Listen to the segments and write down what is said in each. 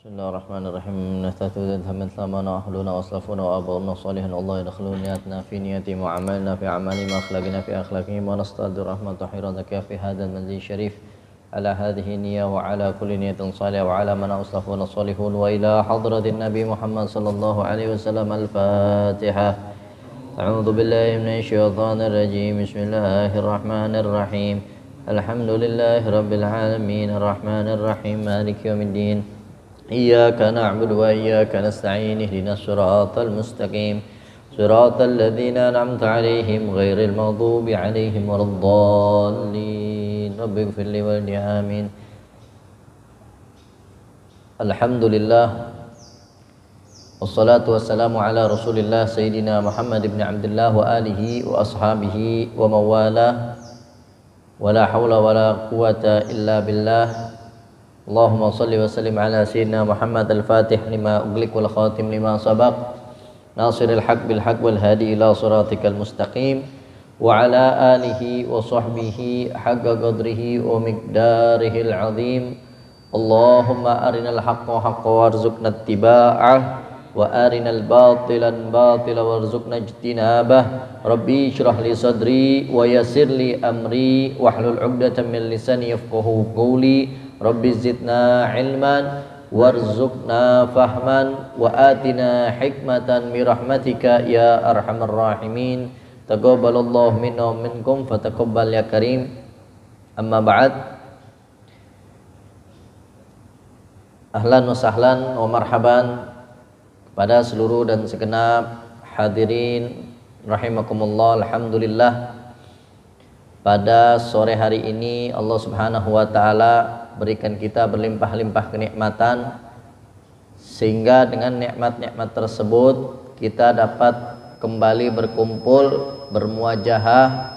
Bismillahirrahmanirrahim. Nahtatu dhamman thamana ahluna wa aslafuna wa abawna salihan Allah yadkhulu niyatna fi niyati wa amalna fi amali ma akhlaqina fi akhlaqihim wa nastadir rahmatu hiradaka fi hadha al-manzil sharif ala hadhihi niyya wa ala kulli niyatin salih wa ala man aslafuna salihun wa ila hadratin Nabi Muhammad sallallahu alaihi wasallam al-Fatihah. A'udzu billahi minasy syaithanir rajim. Bismillahirrahmanirrahim. Alhamdulillahi rabbil alamin arrahmanir rahim maliki yaumiddin. إياك نعبد وإياك نستعين اهدنا الصراط المستقيم صراط الذين أنعمت عليهم غير المغضوب عليهم ولا الضالين رب اغفر لي ولي آمين. الحمد لله والصلاة والسلام على رسول الله سيدنا محمد بن عبد الله وآله وأصحابه ومن والاه ولا حول ولا قوة إلا بالله. Allahumma salli wa sallim ala sayyidina Muhammad al-Fatih lima ughliq wal khatim lima sabaq nasiril haq bil haq wal hadi ila siratikal mustaqim wa ala alihi wa sahbihi haqqa qadrihi wa miqdarihil azim. Allahumma arinal haqqa haqqan warzuqna ittiba'ah wa arinal batilan batila warzuqna ijtinabah. Rabbi shrah li sadri wa yassir li amri wahlul 'uqdatam min lisani yafqahu qawli. Rabbi zidna ilman warzuqna fahman wa atina hikmatan bi rahmatika ya arhamar rahimin. Taqabbalallahu minna wa minkum fataqabbal ya karim. Amma ba'd. Ahlan wa sahlan wa marhaban kepada seluruh dan segenap hadirin rahimakumullah. Alhamdulillah, pada sore hari ini Allah Subhanahu wa taala berikan kita berlimpah-limpah kenikmatan, sehingga dengan nikmat-nikmat tersebut kita dapat kembali berkumpul bermuajahah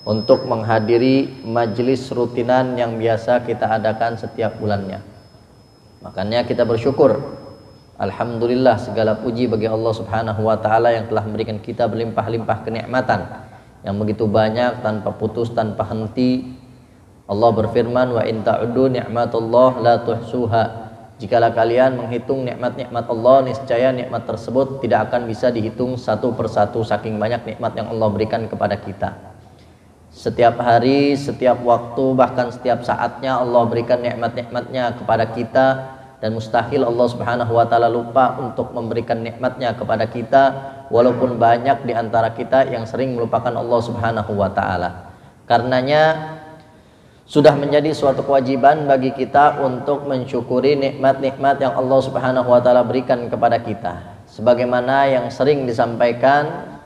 untuk menghadiri majelis rutinan yang biasa kita adakan setiap bulannya. Makanya kita bersyukur, alhamdulillah, segala puji bagi Allah Subhanahu wa taala yang telah memberikan kita berlimpah-limpah kenikmatan yang begitu banyak tanpa putus, tanpa henti. Allah berfirman, wa in ta'uddu ni'matullah la tuhsuha. Jikalau kalian menghitung nikmat-nikmat Allah, niscaya nikmat tersebut tidak akan bisa dihitung satu persatu, saking banyak nikmat yang Allah berikan kepada kita. Setiap hari, setiap waktu, bahkan setiap saatnya Allah berikan nikmat-nikmatnya kepada kita, dan mustahil Allah Subhanahu wa taala lupa untuk memberikan nikmatnya kepada kita, walaupun banyak di antara kita yang sering melupakan Allah Subhanahu wa taala. Karenanya sudah menjadi suatu kewajiban bagi kita untuk mensyukuri nikmat-nikmat yang Allah Subhanahu wa taala berikan kepada kita. Sebagaimana yang sering disampaikan,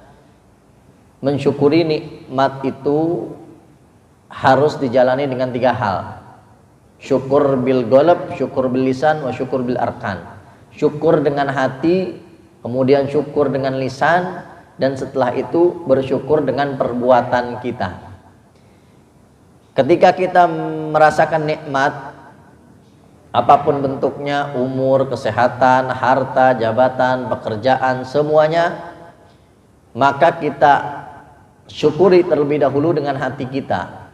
mensyukuri nikmat itu harus dijalani dengan tiga hal. Syukur bil qalb, syukur bil lisan, wa syukur bil arkan. Syukur dengan hati, kemudian syukur dengan lisan, dan setelah itu bersyukur dengan perbuatan kita. Ketika kita merasakan nikmat apapun bentuknya, umur, kesehatan, harta, jabatan, pekerjaan, semuanya, maka kita syukuri terlebih dahulu dengan hati kita,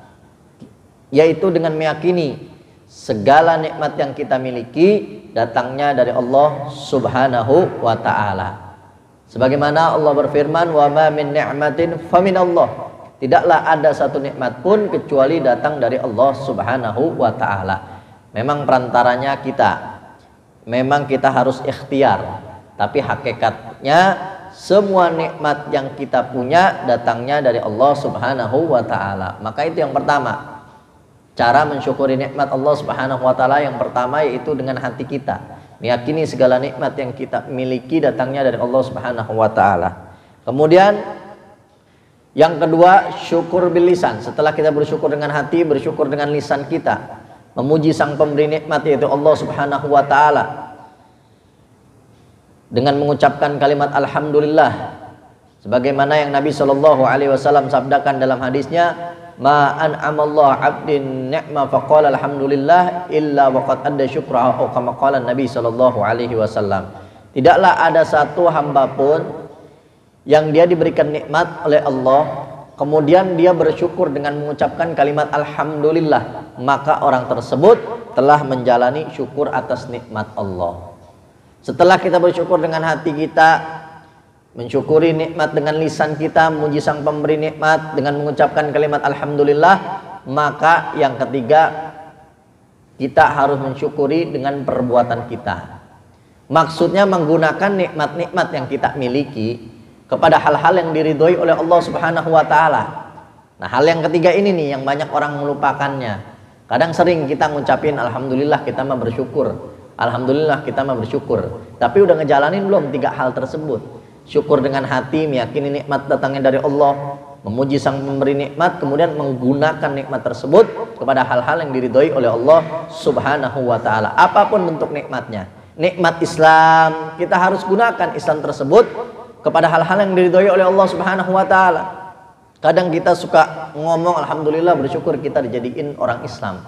yaitu dengan meyakini segala nikmat yang kita miliki datangnya dari Allah Subhanahu wa taala. Sebagaimana Allah berfirman, wa ma min ni'matin faminallah. Tidaklah ada satu nikmat pun kecuali datang dari Allah Subhanahu wa taala. Memang perantaranya kita, memang kita harus ikhtiar, tapi hakikatnya semua nikmat yang kita punya datangnya dari Allah Subhanahu wa taala. Maka itu yang pertama, cara mensyukuri nikmat Allah Subhanahu wa taala yang pertama yaitu dengan hati kita, meyakini segala nikmat yang kita miliki datangnya dari Allah Subhanahu wa taala. Kemudian yang kedua, syukur bil lisan. Setelah kita bersyukur dengan hati, bersyukur dengan lisan kita, memuji sang pemberi nikmat yaitu Allah Subhanahu wa taala dengan mengucapkan kalimat alhamdulillah, sebagaimana yang Nabi Shallallahu alaihi wasallam sabdakan dalam hadisnya, ma an'amallahu 'abdin ni'ma faqala alhamdulillah illa waqad adda syukrahu, atau kama qala Nabi Shallallahu alaihi wasallam. Tidaklah ada satu hamba pun yang dia diberikan nikmat oleh Allah, kemudian dia bersyukur dengan mengucapkan kalimat alhamdulillah, maka orang tersebut telah menjalani syukur atas nikmat Allah. Setelah kita bersyukur dengan hati kita, mensyukuri nikmat dengan lisan kita, memuji sang pemberi nikmat dengan mengucapkan kalimat alhamdulillah, maka yang ketiga, kita harus mensyukuri dengan perbuatan kita. Maksudnya menggunakan nikmat-nikmat yang kita miliki kepada hal-hal yang diridhoi oleh Allah Subhanahu wa taala. Nah, hal yang ketiga ini nih yang banyak orang melupakannya. Kadang sering kita ngucapin alhamdulillah, kita mah bersyukur. Alhamdulillah, kita mah bersyukur. Tapi udah ngejalanin belum tiga hal tersebut? Syukur dengan hati, meyakini nikmat datangnya dari Allah, memuji sang pemberi nikmat, kemudian menggunakan nikmat tersebut kepada hal-hal yang diridhoi oleh Allah Subhanahu wa taala. Apapun bentuk nikmatnya. Nikmat Islam, kita harus gunakan Islam tersebut kepada hal-hal yang diridhoi oleh Allah Subhanahu wa taala. Kadang kita suka ngomong alhamdulillah, bersyukur kita dijadiin orang Islam.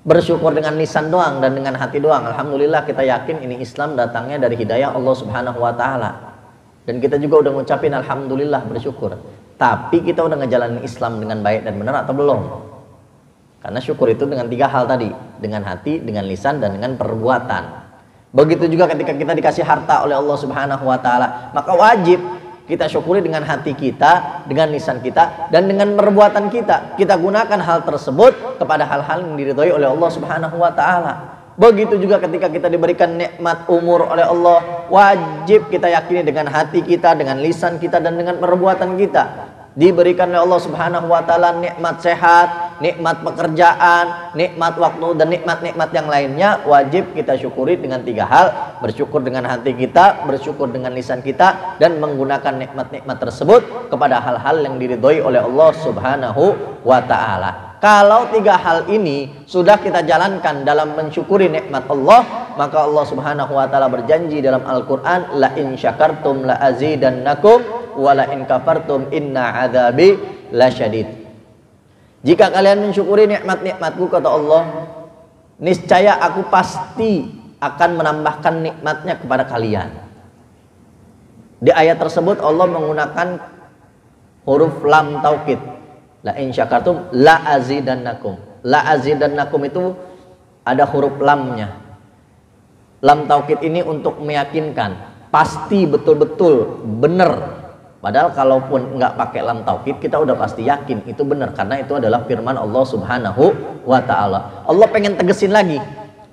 Bersyukur dengan lisan doang dan dengan hati doang. Alhamdulillah, kita yakin ini Islam datangnya dari hidayah Allah Subhanahu wa taala. Dan kita juga udah ngucapin alhamdulillah, bersyukur. Tapi kita udah ngejalanin Islam dengan baik dan benar atau belum? Karena syukur itu dengan tiga hal tadi, dengan hati, dengan lisan, dan dengan perbuatan. Begitu juga ketika kita dikasih harta oleh Allah Subhanahu wa taala, maka wajib kita syukuri dengan hati kita, dengan lisan kita, dan dengan perbuatan kita. Kita gunakan hal tersebut kepada hal-hal yang diridhoi oleh Allah Subhanahu wa taala. Begitu juga ketika kita diberikan nikmat umur oleh Allah, wajib kita yakini dengan hati kita, dengan lisan kita, dan dengan perbuatan kita. Diberikan oleh Allah Subhanahu wa taala nikmat sehat, nikmat pekerjaan, nikmat waktu, dan nikmat-nikmat yang lainnya, wajib kita syukuri dengan tiga hal: bersyukur dengan hati kita, bersyukur dengan lisan kita, dan menggunakan nikmat-nikmat tersebut kepada hal-hal yang diridhoi oleh Allah Subhanahu wa taala. Kalau tiga hal ini sudah kita jalankan dalam mensyukuri nikmat Allah, maka Allah Subhanahu wa taala berjanji dalam Al-Qur'an, la in syakartum la azidannakum wa la in kafartum inna adzabi lasyadid. Jika kalian mensyukuri nikmat-nikmatku, kata Allah, niscaya aku pasti akan menambahkan nikmatnya kepada kalian. Di ayat tersebut Allah menggunakan huruf lam taukid. La in syakartum la azidannakum. La azidannakum itu ada huruf lamnya. Lam taukid ini untuk meyakinkan, pasti betul-betul benar. Padahal kalaupun nggak pakai lam taukid, kita udah pasti yakin itu benar, karena itu adalah firman Allah Subhanahu wa taala. Allah pengen tegesin lagi,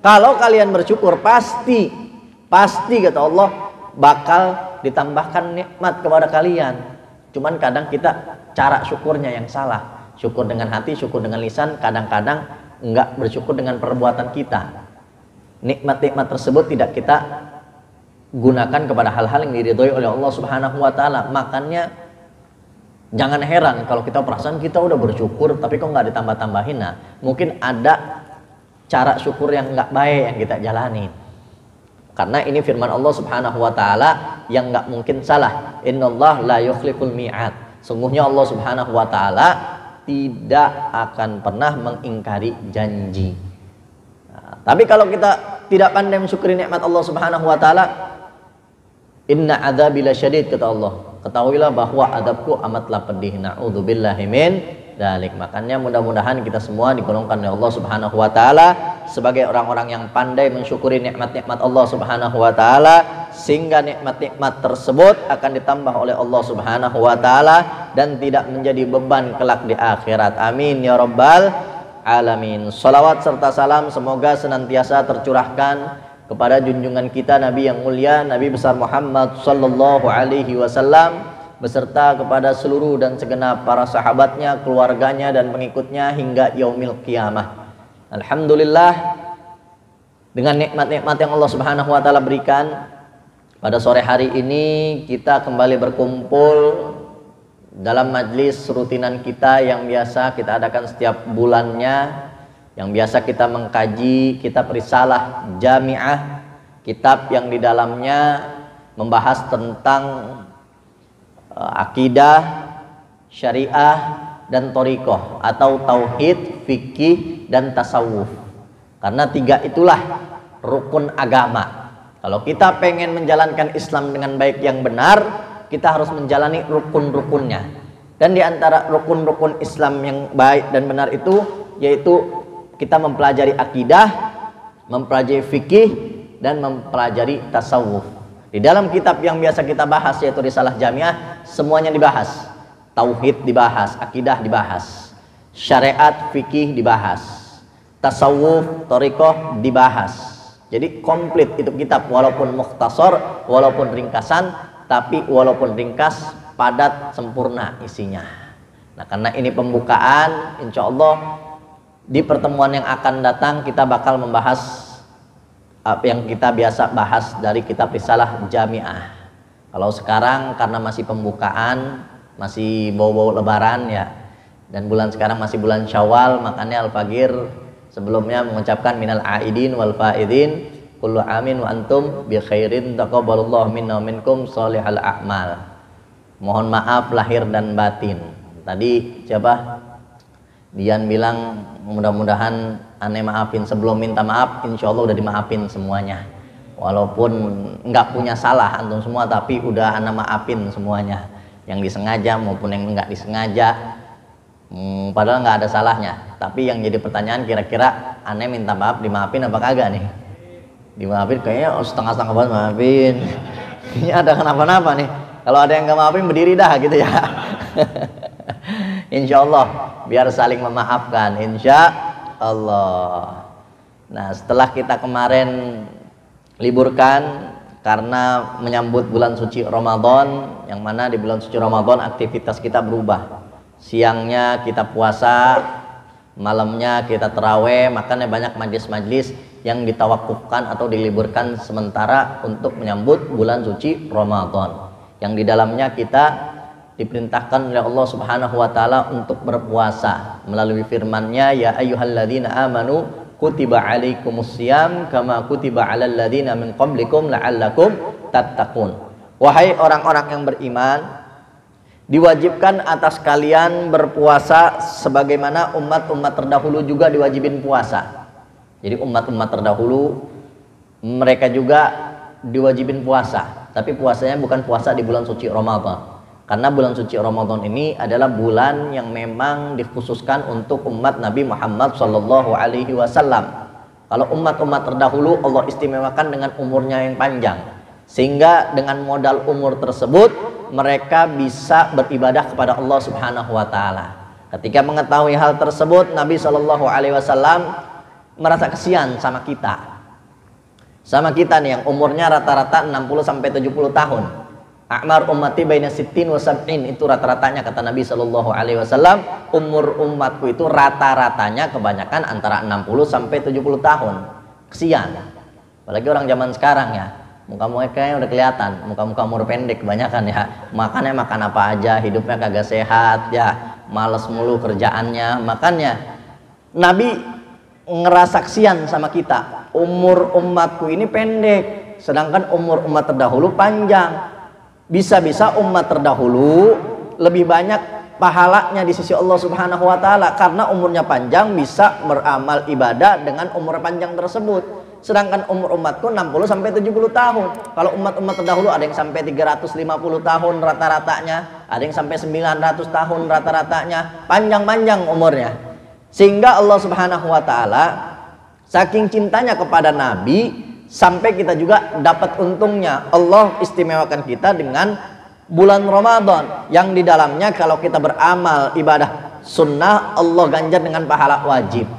kalau kalian bersyukur pasti kata Allah bakal ditambahkan nikmat kepada kalian. Cuman kadang kita cara syukurnya yang salah. Syukur dengan hati, syukur dengan lisan, kadang-kadang enggak bersyukur dengan perbuatan kita. Nikmat-nikmat tersebut tidak kita gunakan kepada hal-hal yang diridhoi oleh Allah Subhanahu wa taala. Makanya jangan heran kalau kita perasaan kita udah bersyukur tapi kok nggak ditambah-tambahin. Nah, mungkin ada cara syukur yang nggak baik yang kita jalani. Karena ini firman Allah Subhanahu wa taala yang nggak mungkin salah. Innallaha la yukhliful mi'ad. Sungguhnya Allah Subhanahu wa taala tidak akan pernah mengingkari janji. Nah, tapi kalau kita tidak pandai mensyukuri nikmat Allah Subhanahu wa taala, inna adzabi lasyadid, kata Allah. Ketahuilah bahwa adabku amatlah pedih. Na'udzubillahi min dzalik. Makanya mudah-mudahan kita semua digolongkan oleh Allah Subhanahu wa taala sebagai orang-orang yang pandai mensyukuri nikmat-nikmat Allah Subhanahu wa taala, sehingga nikmat-nikmat tersebut akan ditambah oleh Allah Subhanahu wa taala dan tidak menjadi beban kelak di akhirat. Amin ya rabbal alamin. Shalawat serta salam semoga senantiasa tercurahkan kepada junjungan kita Nabi yang mulia, Nabi besar Muhammad sallallahu alaihi wasallam, beserta kepada seluruh dan segenap para sahabatnya, keluarganya, dan pengikutnya hingga yaumil qiyamah. Alhamdulillah, dengan nikmat-nikmat yang Allah Subhanahu wa taala berikan, pada sore hari ini kita kembali berkumpul dalam majlis rutinan kita yang biasa kita adakan setiap bulannya, yang biasa kita mengkaji kitab Risalah Jami'ah, kitab yang di dalamnya membahas tentang akidah, syariah, dan thariqah atau tauhid, fikih, dan tasawuf. Karena tiga itulah rukun agama. Kalau kita pengen menjalankan Islam dengan baik yang benar, kita harus menjalani rukun-rukunnya. Dan di antara rukun-rukun Islam yang baik dan benar itu yaitu kita mempelajari akidah, mempelajari fikih, dan mempelajari tasawuf. Di dalam kitab yang biasa kita bahas yaitu Risalah Jamiah, semuanya dibahas. Tauhid dibahas, akidah dibahas, syariat, fikih dibahas, tasawuf, thariqah dibahas. Jadi komplit itu kitab, walaupun mukhtasar, walaupun ringkasan, tapi walaupun ringkas, padat, sempurna isinya. Nah, karena ini pembukaan, insya Allah di pertemuan yang akan datang kita bakal membahas apa yang kita biasa bahas dari kitab Risalah Jamiah. Kalau sekarang karena masih pembukaan, masih bau-bau lebaran ya, dan bulan sekarang masih bulan Syawal, makanya Al-Fagir sebelumnya mengucapkan minal aidin wal faidin kullu amin wa antum bi khairin taqabbalallahu minna wa minkum sholihal a'mal. Mohon maaf lahir dan batin. Tadi siapa? Dian bilang mudah-mudahan aneh maafin, sebelum minta maaf insya Allah udah dimaafin semuanya. Walaupun nggak punya salah antum semua, tapi udah ana maafin semuanya, yang disengaja maupun yang nggak disengaja. Padahal nggak ada salahnya, tapi yang jadi pertanyaan kira-kira aneh minta maaf dimaafin apa kagak nih? Dimaafin kayaknya setengah-setengah banget maafin. Ini ada kenapa-napa nih. Kalau ada yang nggak maafin berdiri dah gitu ya. Insya Allah biar saling memaafkan, insya Allah. Nah, setelah kita kemarin liburkan karena menyambut bulan suci Ramadan, yang mana di bulan suci Ramadan aktivitas kita berubah. Siangnya kita puasa, malamnya kita terawih, makanya banyak majlis-majlis yang ditawakufkan atau diliburkan sementara untuk menyambut bulan suci Ramadan, yang di dalamnya kita diperintahkan oleh Allah Subhanahu wa taala untuk berpuasa melalui firman-Nya, ya ayyuhalladzina amanu kutiba alaikumusiyam kama kutiba alal ladzina min qablikum la'allakum tattaqun. Wahai orang-orang yang beriman, diwajibkan atas kalian berpuasa sebagaimana umat-umat terdahulu juga diwajibin puasa. Jadi umat-umat terdahulu mereka juga diwajibin puasa, tapi puasanya bukan puasa di bulan suci Ramadan. Karena bulan suci Ramadan ini adalah bulan yang memang dikhususkan untuk umat Nabi Muhammad Sallallahu Alaihi Wasallam. Kalau umat-umat terdahulu Allah istimewakan dengan umurnya yang panjang, sehingga dengan modal umur tersebut mereka bisa beribadah kepada Allah Subhanahu Wa Taala. Ketika mengetahui hal tersebut, Nabi Sallallahu Alaihi Wasallam merasa kesian sama kita nih yang umurnya rata-rata 60 sampai 70 tahun. A'mar ummati baina sittin wa sab'in, itu rata-ratanya kata Nabi Shallallahu Alaihi Wasallam. Umur umatku itu rata-ratanya kebanyakan antara 60 sampai 70 tahun. Kesian, apalagi orang zaman sekarang ya, muka-muka kayaknya udah kelihatan, muka-muka umur pendek kebanyakan ya. Makannya makan apa aja, hidupnya kagak sehat ya, males mulu kerjaannya. Makanya Nabi ngerasa kesian sama kita, umur umatku ini pendek, sedangkan umur umat terdahulu panjang. Bisa-bisa umat terdahulu lebih banyak pahalanya di sisi Allah Subhanahu wa taala karena umurnya panjang, bisa beramal ibadah dengan umur panjang tersebut. Sedangkan umur umatku 60 sampai 70 tahun. Kalau umat-umat terdahulu ada yang sampai 350 tahun rata-ratanya, ada yang sampai 900 tahun rata-ratanya, panjang-panjang umurnya. Sehingga Allah Subhanahu wa taala saking cintanya kepada Nabi, sampai kita juga dapat untungnya. Allah istimewakan kita dengan bulan Ramadan yang di dalamnya kalau kita beramal ibadah sunnah Allah ganjar dengan pahala wajib,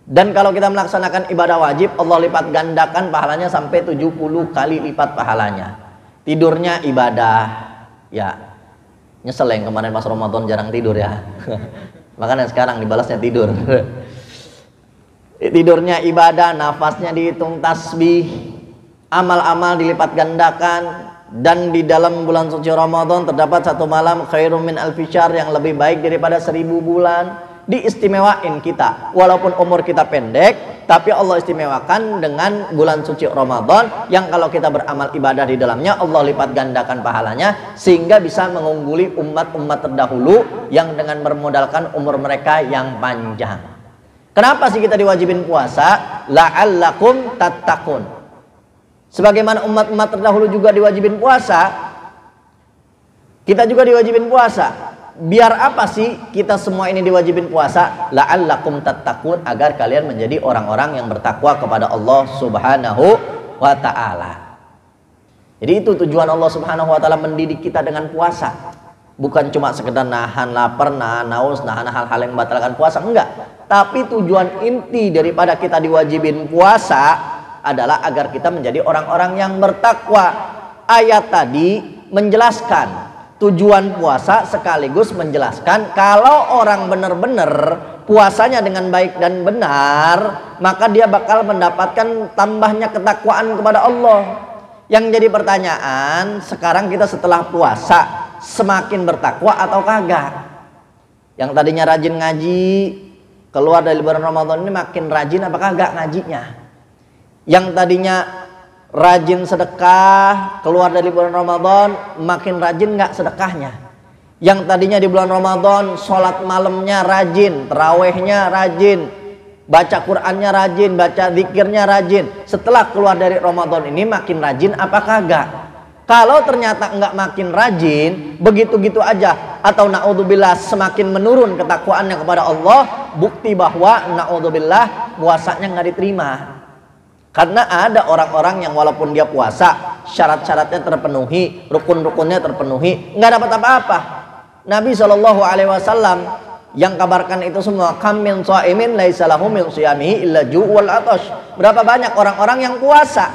dan kalau kita melaksanakan ibadah wajib Allah lipat gandakan pahalanya sampai 70 kali lipat pahalanya. Tidurnya ibadah ya, nyesel yang kemarin pas Ramadan jarang tidur ya. Makanya sekarang dibalasnya tidur. Tidurnya ibadah, nafasnya dihitung tasbih, amal-amal dilipat gandakan. Dan di dalam bulan suci Ramadan terdapat satu malam khairum min alfi syahr, yang lebih baik daripada 1000 bulan. Diistimewain kita, walaupun umur kita pendek, tapi Allah istimewakan dengan bulan suci Ramadan yang kalau kita beramal ibadah di dalamnya Allah lipat gandakan pahalanya, sehingga bisa mengungguli umat-umat terdahulu yang dengan bermodalkan umur mereka yang panjang. Kenapa sih kita diwajibin puasa? La'allakum tattaqun. Sebagaimana umat-umat terdahulu juga diwajibin puasa, kita juga diwajibin puasa. biar apa sih kita semua ini diwajibin puasa? La'allakum tattaqun, agar kalian menjadi orang-orang yang bertakwa kepada Allah Subhanahu wa ta'ala. Jadi itu tujuan Allah Subhanahu wa ta'ala mendidik kita dengan puasa. Bukan cuma sekedar nahan lapar, nahan haus, nahan hal-hal yang membatalkan puasa, enggak. Tapi tujuan inti daripada kita diwajibin puasa adalah agar kita menjadi orang-orang yang bertakwa. Ayat tadi menjelaskan tujuan puasa sekaligus menjelaskan kalau orang benar-benar puasanya dengan baik dan benar, maka dia bakal mendapatkan tambahnya ketakwaan kepada Allah. Yang jadi pertanyaan, sekarang kita setelah puasa semakin bertakwa atau kagak? Yang tadinya rajin ngaji, keluar dari bulan Ramadan ini makin rajin apa kagak ngajinya? Yang tadinya rajin sedekah, keluar dari bulan Ramadan makin rajin nggak sedekahnya? Yang tadinya di bulan Ramadan sholat malamnya rajin, tarawehnya rajin, baca Qur'annya rajin, baca zikirnya rajin, setelah keluar dari Ramadan ini makin rajin apa kagak? Kalau ternyata nggak makin rajin, begitu-gitu aja, atau naudzubillah semakin menurun ketakwaannya kepada Allah, bukti bahwa naudzubillah puasanya nggak diterima. Karena ada orang-orang yang walaupun dia puasa, syarat-syaratnya terpenuhi, rukun-rukunnya terpenuhi, nggak dapat apa-apa. Nabi SAW yang kabarkan itu semua, kam min shaimin laisa lahu min shiyamihi illa ju' wal atash. Berapa banyak orang-orang yang puasa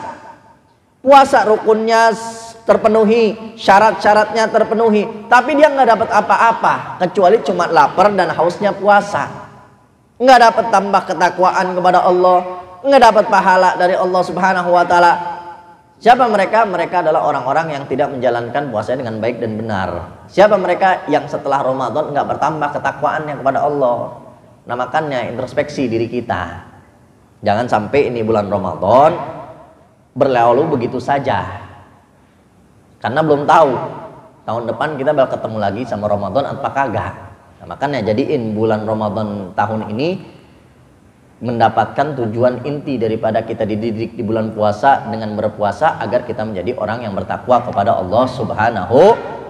rukunnya terpenuhi, syarat-syaratnya terpenuhi, tapi dia nggak dapat apa-apa kecuali cuma lapar dan hausnya puasa. Nggak dapat tambah ketakwaan kepada Allah, nggak dapat pahala dari Allah Subhanahu wa ta'ala. Siapa mereka? Mereka adalah orang-orang yang tidak menjalankan puasanya dengan baik dan benar. Siapa mereka? Yang setelah Ramadan nggak bertambah ketakwaannya kepada Allah. Nah, makanya introspeksi diri kita. Jangan sampai ini bulan Ramadan berlalu begitu saja, karena belum tahu tahun depan kita bakal ketemu lagi sama Ramadan apa kagak. Nah, makanya jadiin bulan Ramadan tahun ini mendapatkan tujuan inti daripada kita dididik di bulan puasa dengan berpuasa agar kita menjadi orang yang bertakwa kepada Allah Subhanahu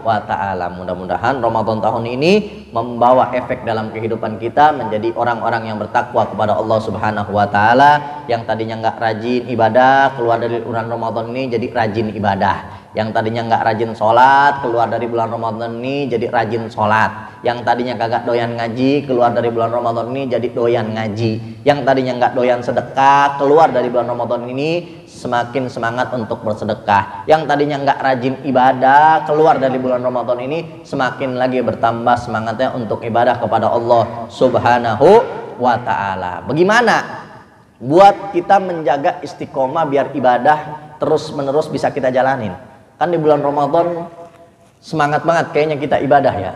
wa ta'ala. Mudah-mudahan Ramadan tahun ini membawa efek dalam kehidupan kita menjadi orang-orang yang bertakwa kepada Allah Subhanahu wa ta'ala. Yang tadinya nggak rajin ibadah, keluar dari bulan Ramadan ini jadi rajin ibadah. Yang tadinya nggak rajin sholat, keluar dari bulan Ramadan ini jadi rajin sholat. Yang tadinya kagak doyan ngaji, keluar dari bulan Ramadan ini jadi doyan ngaji. Yang tadinya nggak doyan sedekah, keluar dari bulan Ramadan ini semakin semangat untuk bersedekah. Yang tadinya nggak rajin ibadah, keluar dari bulan Ramadan ini semakin lagi bertambah semangatnya untuk ibadah kepada Allah Subhanahu wa ta'ala. Bagaimana buat kita menjaga istiqomah biar ibadah terus menerus bisa kita jalanin? Kan di bulan Ramadan semangat banget kayaknya kita ibadah ya.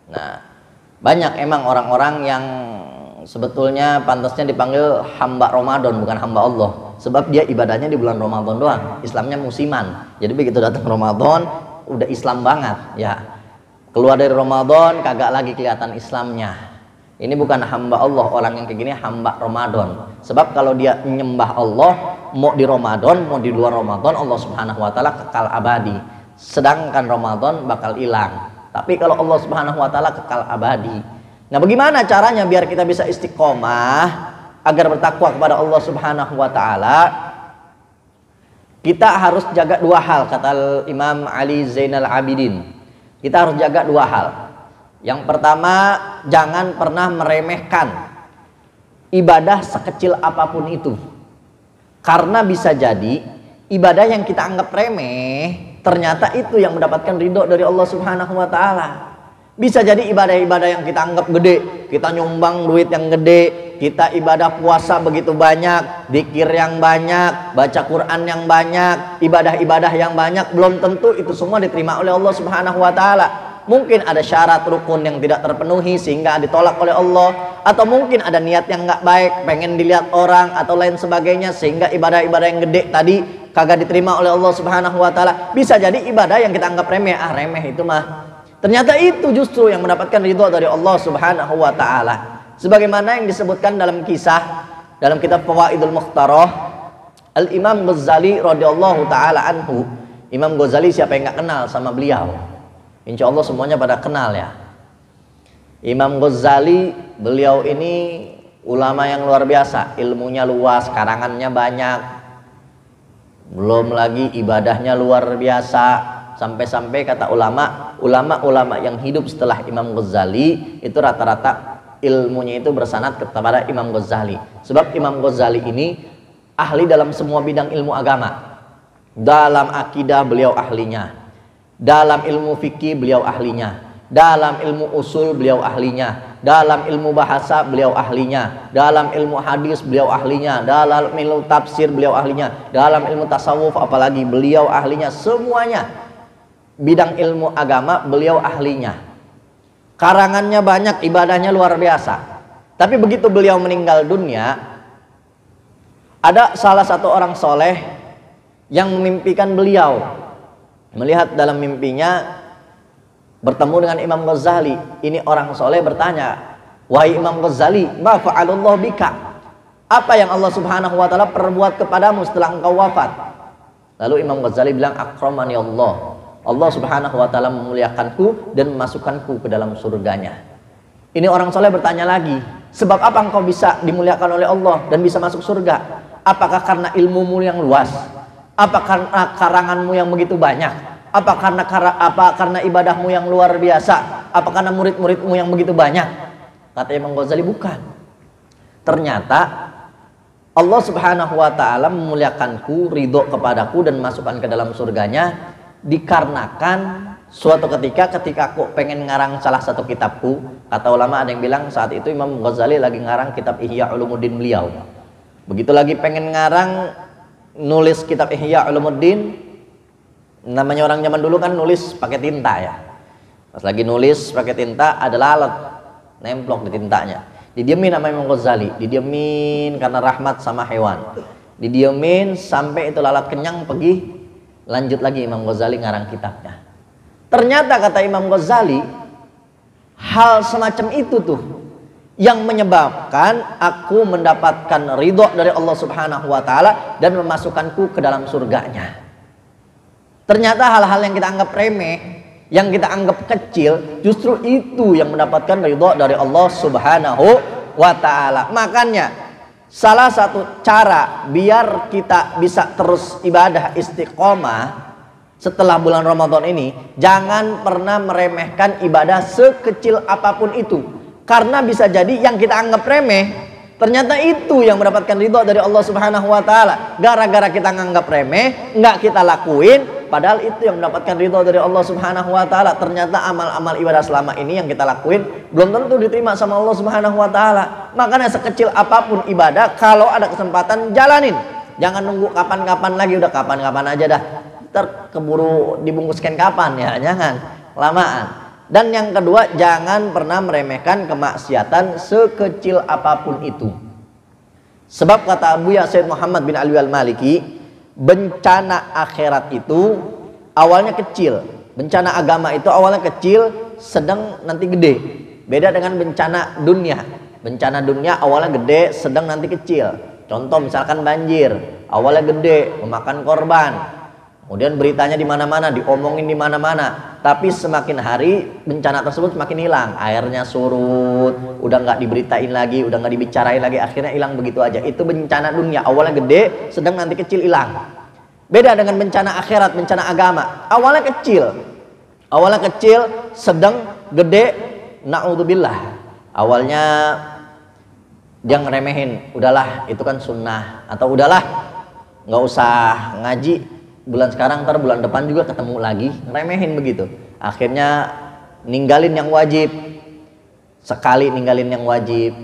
Nah, banyak emang orang-orang yang sebetulnya pantasnya dipanggil hamba Ramadan, bukan hamba Allah. Sebab dia ibadahnya di bulan Ramadan doang. Islamnya musiman. Jadi begitu datang Ramadan udah Islam banget ya. Keluar dari Ramadan kagak lagi kelihatan Islamnya. Ini bukan hamba Allah, orang yang kayak gini hamba Ramadan. Sebab kalau dia menyembah Allah, mau di Ramadan, mau di luar Ramadan, Allah Subhanahu wa ta'ala kekal abadi. Sedangkan Ramadan bakal hilang. Tapi kalau Allah Subhanahu wa ta'ala kekal abadi. Nah, bagaimana caranya biar kita bisa istiqomah agar bertakwa kepada Allah Subhanahu wa ta'ala? Kita harus jaga dua hal, kata Imam Ali Zainal Abidin. Kita harus jaga dua hal. Yang pertama, jangan pernah meremehkan ibadah sekecil apapun itu. Karena bisa jadi ibadah yang kita anggap remeh ternyata itu yang mendapatkan ridho dari Allah Subhanahu wa ta'ala. Bisa jadi ibadah-ibadah yang kita anggap gede, kita nyumbang duit yang gede, kita ibadah puasa begitu banyak, zikir yang banyak, baca Quran yang banyak, ibadah-ibadah yang banyak, belum tentu itu semua diterima oleh Allah Subhanahu wa ta'ala. Mungkin ada syarat rukun yang tidak terpenuhi sehingga ditolak oleh Allah, atau mungkin ada niat yang nggak baik, pengen dilihat orang atau lain sebagainya sehingga ibadah-ibadah yang gede tadi kagak diterima oleh Allah Subhanahu wa ta'ala. Bisa jadi ibadah yang kita anggap remeh, remeh itu mah ternyata itu justru yang mendapatkan ridho dari Allah Subhanahu wa ta'ala. Sebagaimana yang disebutkan dalam kisah dalam kitab Fawaidul Mukhtarah, Al-Imam Ghazali radhiyallahu ta'ala anhu. Imam Ghazali siapa yang nggak kenal sama beliau? Insya Allah semuanya pada kenal ya. Imam Ghazali, beliau ini ulama yang luar biasa, ilmunya luas, karangannya banyak, belum lagi ibadahnya luar biasa. Sampai-sampai kata ulama yang hidup setelah Imam Ghazali itu rata-rata ilmunya itu bersanad kepada Imam Ghazali. Sebab Imam Ghazali ini ahli dalam semua bidang ilmu agama. Dalam akidah beliau ahlinya, dalam ilmu fikih beliau ahlinya, dalam ilmu usul beliau ahlinya, dalam ilmu bahasa beliau ahlinya, dalam ilmu hadis beliau ahlinya, dalam ilmu tafsir beliau ahlinya, dalam ilmu tasawuf apalagi beliau ahlinya. Semuanya bidang ilmu agama beliau ahlinya. Karangannya banyak, ibadahnya luar biasa. Tapi begitu beliau meninggal dunia, ada salah satu orang soleh yang memimpikan beliau, melihat dalam mimpinya bertemu dengan Imam Ghazali. Ini orang soleh bertanya, wahai Imam Ghazali, ma fa'alallah bika, apa yang Allah subhanahu wa ta'ala perbuat kepadamu setelah engkau wafat? Lalu Imam Ghazali bilang, akramani Allah, Allah subhanahu wa ta'ala memuliakanku dan memasukkanku ke dalam surganya. Ini orang soleh bertanya lagi, sebab apa engkau bisa dimuliakan oleh Allah dan bisa masuk surga? Apakah karena ilmumu yang luas? Apa karena karanganmu yang begitu banyak? Apa karena ibadahmu yang luar biasa? Apa karena murid-muridmu yang begitu banyak? Kata Imam Ghazali, bukan. Ternyata Allah subhanahu wa ta'ala memuliakanku, ridho kepadaku dan masukkan ke dalam surganya dikarenakan suatu ketika aku pengen ngarang salah satu kitabku. Kata ulama, ada yang bilang saat itu Imam Ghazali lagi ngarang kitab Ihya Ulumuddin beliau. Begitu lagi pengen ngarang nulis kitab Ihya Ulumuddin, namanya orang zaman dulu kan nulis pakai tinta ya. Pas lagi nulis pakai tinta ada lalat nemplok di tintanya. Didiemin sama Imam Ghazali, didiemin karena rahmat sama hewan. Didiemin sampai itu lalat kenyang, pergi, lanjut lagi Imam Ghazali ngarang kitabnya. Ternyata kata Imam Ghazali, hal semacam itu tuh yang menyebabkan aku mendapatkan ridho dari Allah subhanahu wa ta'ala dan memasukkanku ke dalam surganya. Ternyata hal-hal yang kita anggap remeh, yang kita anggap kecil, justru itu yang mendapatkan ridho dari Allah subhanahu wa ta'ala. Makanya salah satu cara biar kita bisa terus ibadah istiqomah setelah bulan Ramadan ini, jangan pernah meremehkan ibadah sekecil apapun itu. Karena bisa jadi yang kita anggap remeh, ternyata itu yang mendapatkan ridho dari Allah subhanahu wa ta'ala. Gara-gara kita nganggap remeh, nggak kita lakuin, padahal itu yang mendapatkan ridho dari Allah subhanahu wa ta'ala. Ternyata amal-amal ibadah selama ini yang kita lakuin belum tentu diterima sama Allah subhanahu wa ta'ala. Makanya sekecil apapun ibadah, kalau ada kesempatan jalanin. Jangan nunggu kapan-kapan lagi, udah kapan-kapan aja dah, ntar keburu dibungkuskan kapan ya, jangan lamaan. Dan yang kedua, jangan pernah meremehkan kemaksiatan sekecil apapun itu. Sebab kata Abu Sayyid Muhammad bin Ali al-Maliki, bencana akhirat itu awalnya kecil, bencana agama itu awalnya kecil, sedang nanti gede. Beda dengan bencana dunia. Bencana dunia awalnya gede, sedang nanti kecil. Contoh misalkan banjir, awalnya gede, memakan korban. Kemudian beritanya di mana-mana, diomongin di mana-mana. Tapi semakin hari bencana tersebut semakin hilang. Airnya surut, udah nggak diberitain lagi, udah nggak dibicarain lagi, akhirnya hilang begitu aja. Itu bencana dunia, awalnya gede, sedang nanti kecil, hilang. Beda dengan bencana akhirat, bencana agama. Awalnya kecil, sedang gede, na'udzubillah. Awalnya dia ngeremehin, udahlah itu kan sunnah, atau udahlah nggak usah ngaji. Bulan sekarang, ntar bulan depan juga ketemu lagi, ngeremehin begitu. Akhirnya ninggalin yang wajib, sekali ninggalin yang wajib,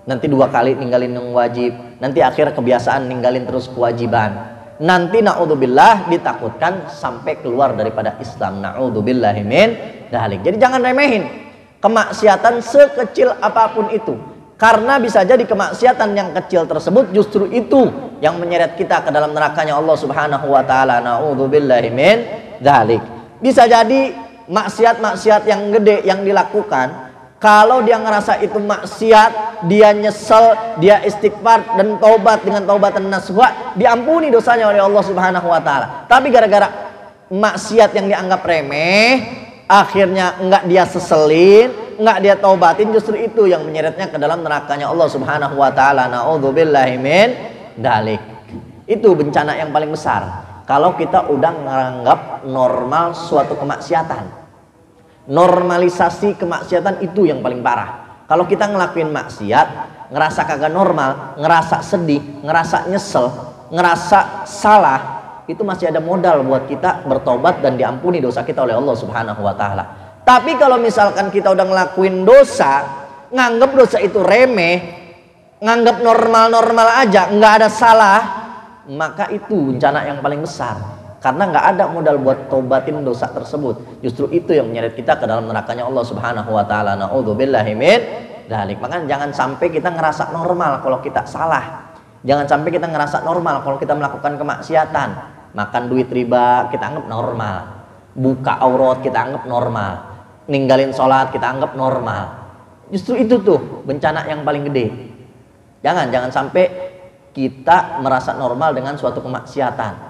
nanti 2 kali ninggalin yang wajib, nanti akhir kebiasaan ninggalin terus kewajiban. Nanti na'udzubillah ditakutkan sampai keluar daripada Islam. Na'udzubillahi min dzalik. Jadi jangan remehin kemaksiatan sekecil apapun itu. Karena bisa jadi kemaksiatan yang kecil tersebut justru itu yang menyeret kita ke dalam nerakanya Allah subhanahu wa ta'ala. Na'udzubillahi min dzalik. Bisa jadi maksiat-maksiat yang gede yang dilakukan, kalau dia ngerasa itu maksiat, dia nyesel, dia istighfar dan taubat dengan taubatan nasuha, diampuni dosanya oleh Allah subhanahu wa ta'ala. Tapi gara-gara maksiat yang dianggap remeh, akhirnya enggak dia seselin, nggak dia taubatin, justru itu yang menyeretnya ke dalam nerakanya Allah Subhanahu wa taala. Naudzubillahi min dalik. Itu bencana yang paling besar. Kalau kita udah menganggap normal suatu kemaksiatan. Normalisasi kemaksiatan itu yang paling parah. Kalau kita ngelakuin maksiat, ngerasa kagak normal, ngerasa sedih, ngerasa nyesel, ngerasa salah, itu masih ada modal buat kita bertobat dan diampuni dosa kita oleh Allah Subhanahu wa taala. Tapi kalau misalkan kita udah ngelakuin dosa, nganggap dosa itu remeh, nganggap normal-normal aja, nggak ada salah, maka itu bencana yang paling besar. Karena nggak ada modal buat tobatin dosa tersebut. Justru itu yang menyeret kita ke dalam nerakanya Allah Subhanahu wa taala. Naudzubillahi min dzalik. Maka jangan sampai kita ngerasa normal kalau kita salah. Jangan sampai kita ngerasa normal kalau kita melakukan kemaksiatan. Makan duit riba kita anggap normal. Buka aurat kita anggap normal. Ninggalin sholat kita anggap normal. Justru itu tuh bencana yang paling gede. Jangan sampai kita merasa normal dengan suatu kemaksiatan.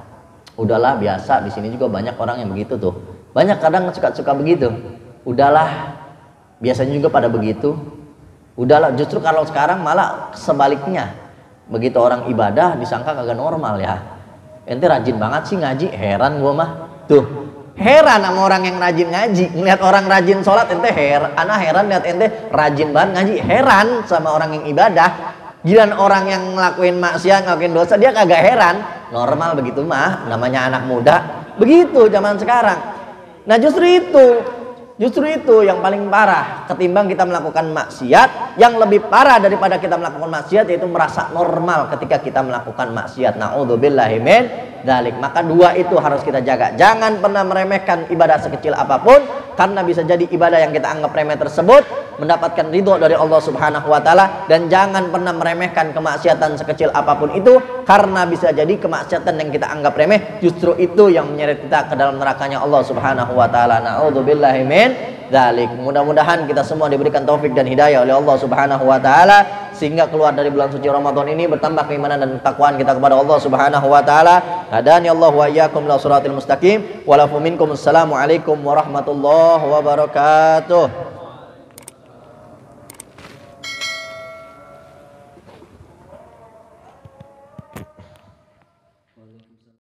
Udahlah, biasa, di sini juga banyak orang yang begitu tuh. Banyak kadang suka begitu. Udahlah, biasanya juga pada begitu. Udahlah, justru kalau sekarang malah sebaliknya. Begitu orang ibadah disangka kagak normal ya. Ente rajin banget sih ngaji, heran gua mah. Tuh, heran sama orang yang rajin ngaji. Ngeliat orang rajin sholat, ente heran. Ana heran lihat ente rajin banget ngaji. Heran sama orang yang ibadah. Giliran orang yang ngelakuin maksiat, ngelakuin dosa, dia kagak heran. Normal begitu mah, namanya anak muda. Begitu zaman sekarang. Nah justru itu yang paling parah. Ketimbang kita melakukan maksiat, yang lebih parah daripada kita melakukan maksiat yaitu merasa normal ketika kita melakukan maksiat. Naudzubillahi min dzalik. Maka dua itu harus kita jaga. Jangan pernah meremehkan ibadah sekecil apapun, karena bisa jadi ibadah yang kita anggap remeh tersebut mendapatkan ridho dari Allah Subhanahu wa taala. Dan jangan pernah meremehkan kemaksiatan sekecil apapun itu, karena bisa jadi kemaksiatan yang kita anggap remeh justru itu yang menyeret kita ke dalam nerakanya Allah Subhanahu wa taala. Naudzubillahi min dzalik. Mudah-mudahan kita semua diberikan taufik dan hidayah oleh Allah Subhanahu wa taala sehingga keluar dari bulan suci Ramadan ini bertambah keimanan dan ketakwaan kita kepada Allah Subhanahu wa taala. Hadani Allah wa iyyakum ila shiratal mustaqim. Wa lakum minkum assalamu alaikum warahmatullahi wabarakatuh.